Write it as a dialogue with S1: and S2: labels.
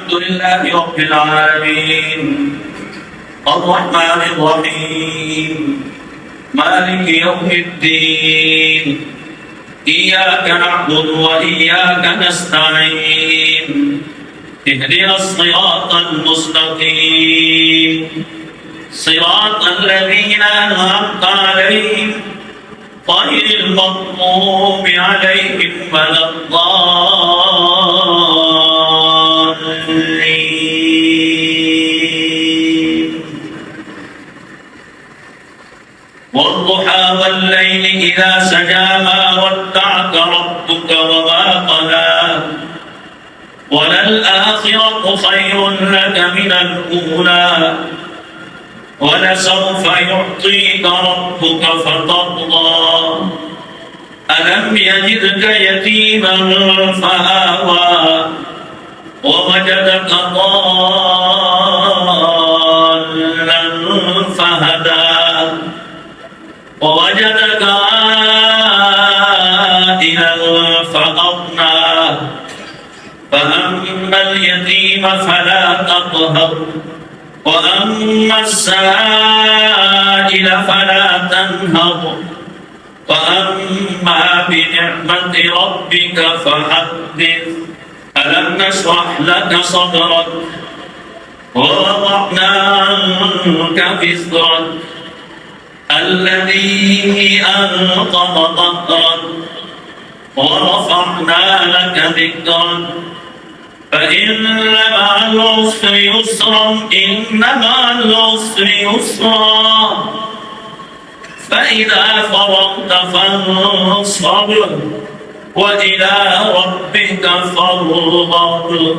S1: الحمد لله رب العالمين الرحمن الرحيم مالك يوم الدين إياك نعبد وإياك نستعين اهدنا الصراط المستقيم صراط الذين أنعمت عليهم غير المغضوب عليهم ولا الضالين والضحى والليل إذا سجى ما ودعك ربك وما قلى وللآخرة خير لك من الأولى ولسوف يعطيك ربك فترضى ألم يجدك يتيما فآوى ووجدك ضالا فهدى ووجدك عائلا فأغنى فأما اليتيم فلا تقهر وأما السائل فلا تنهر وأما بنعمة ربك فحدث ألم نشرح لك صدرك ووضعنا عنك وزرك الذي أنقض ظهرك ورفعنا لك ذكرك فإن مع العسر يسرا إن مع العسر يسرا فإذا فرغت فانصب وإلى ربك فارغب